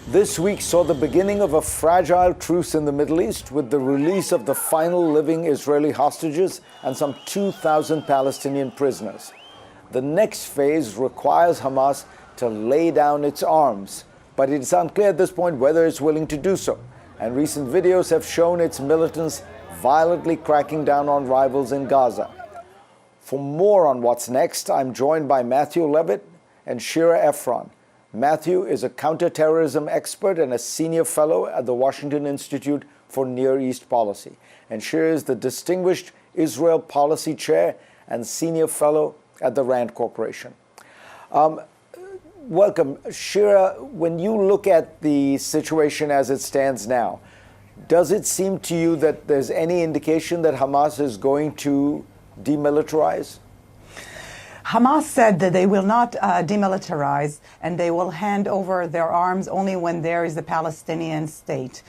This week saw the beginning of a fragile truce in the Middle East with the release of the final living Israeli hostages and some 2,000 Palestinian prisoners. The next phase requires Hamas to lay down its arms, but it is unclear at this point whether it's willing to do so. And recent videos have shown its militants violently cracking down on rivals in Gaza. For more on what's next, I'm joined by Maathio Levit and Shira Efron. Maathio is a counterterrorism expert and a senior fellow at the Washington Institute for Near East Policy. And Shira is the Distinguished Israel Policy Chair and senior fellow at the Rand Corporation. Welcome. Shira, when you look at the situation as it stands now, does it seem to you that there's any indication that Hamas is going to demilitarize? Hamas said that they will not demilitarize and they will hand over their arms only when there is a Palestinian state.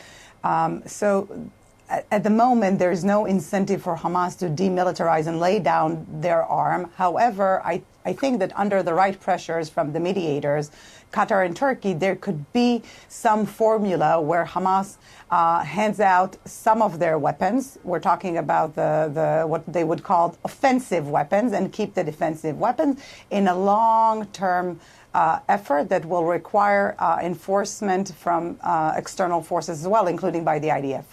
So at the moment, there is no incentive for Hamas to demilitarize and lay down their arm. However, I think that under the right pressures from the mediators, Qatar and Turkey, there could be some formula where Hamas hands out some of their weapons. We're talking about the what they would call offensive weapons, and keep the defensive weapons in a long-term effort that will require enforcement from external forces as well, including by the IDF.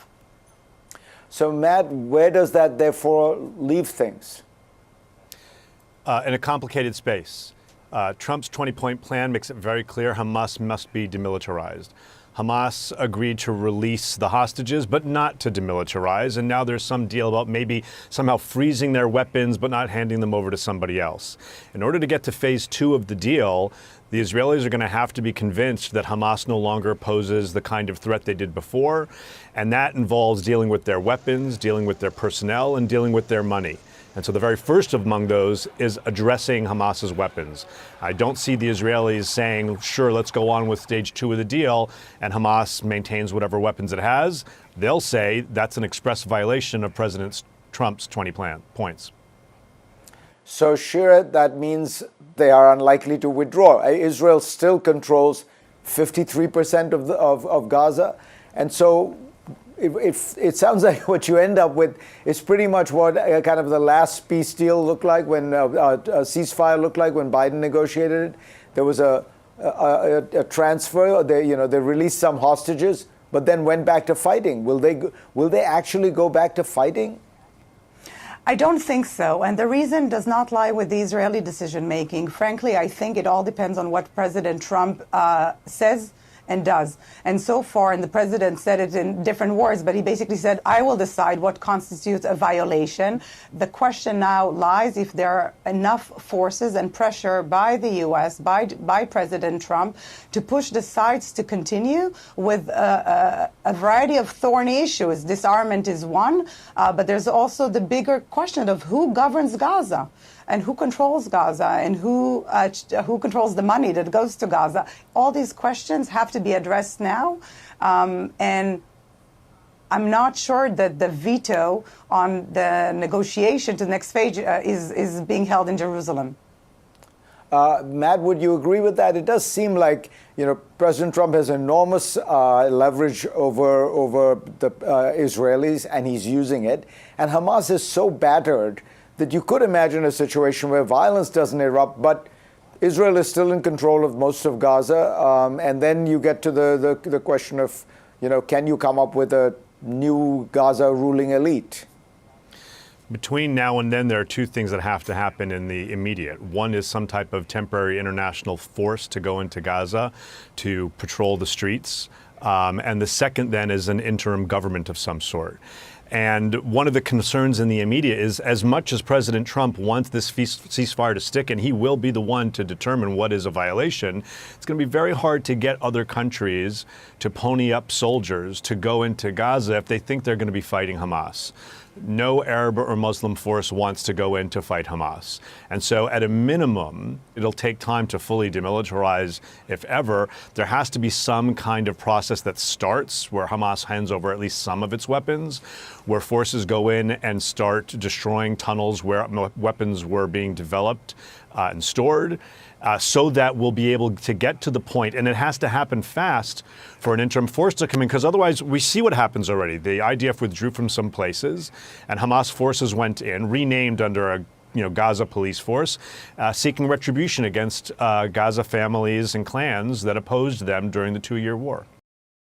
So, Matt, where does that therefore leave things? In a complicated space. Trump's 20-point plan makes it very clear Hamas must be demilitarized. Hamas agreed to release the hostages, but not to demilitarize. And now there's some deal about maybe somehow freezing their weapons, but not handing them over to somebody else. In order to get to phase 2 of the deal, the Israelis are going to have to be convinced that Hamas no longer poses the kind of threat they did before. And that involves dealing with their weapons, dealing with their personnel, and dealing with their money. And so the very first among those is addressing Hamas's weapons. I don't see the Israelis saying, sure, let's go on with stage 2 of the deal, and Hamas maintains whatever weapons it has. They'll say that's an express violation of President Trump's 20 points. So, Shira, that means they are unlikely to withdraw. Israel still controls 53% of Gaza. And so it sounds like what you end up with is pretty much what kind of the last peace deal looked like, when a ceasefire looked like when Biden negotiated it. There was a transfer. They released some hostages, but then went back to fighting. Will they actually go back to fighting? I don't think so. And the reason does not lie with the Israeli decision making. Frankly, I think it all depends on what President Trump says and does. And so far, and the president said it in different words, but he basically said, I will decide what constitutes a violation. The question now lies if there are enough forces and pressure by the U.S., by President Trump, to push the sides to continue with a variety of thorny issues. Disarmament is one, but there's also the bigger question of who governs Gaza, and who controls Gaza, and who controls the money that goes to Gaza. All these questions have to be addressed now, and I'm not sure that the veto on the negotiation to the next phase is being held in Jerusalem. Matt, would you agree with that? It does seem like President Trump has enormous leverage over the Israelis, and he's using it. And Hamas is so battered that you could imagine a situation where violence doesn't erupt, but Israel is still in control of most of Gaza. And then you get to the question of, can you come up with a new Gaza ruling elite? Between now and then, there are two things that have to happen in the immediate. One is some type of temporary international force to go into Gaza to patrol the streets. And the second then is an interim government of some sort. And one of the concerns in the immediate is, as much as President Trump wants this ceasefire to stick, and he will be the one to determine what is a violation, it's going to be very hard to get other countries to pony up soldiers to go into Gaza if they think they're going to be fighting Hamas. No Arab or Muslim force wants to go in to fight Hamas. And so at a minimum, it'll take time to fully demilitarize, if ever. There has to be some kind of process that starts where Hamas hands over at least some of its weapons, where forces go in and start destroying tunnels where weapons were being developed, and stored, so that we'll be able to get to the point, and it has to happen fast for an interim force to come in, because otherwise we see what happens already. The IDF withdrew from some places, and Hamas forces went in, renamed under a Gaza police force, seeking retribution against Gaza families and clans that opposed them during the 2-year war.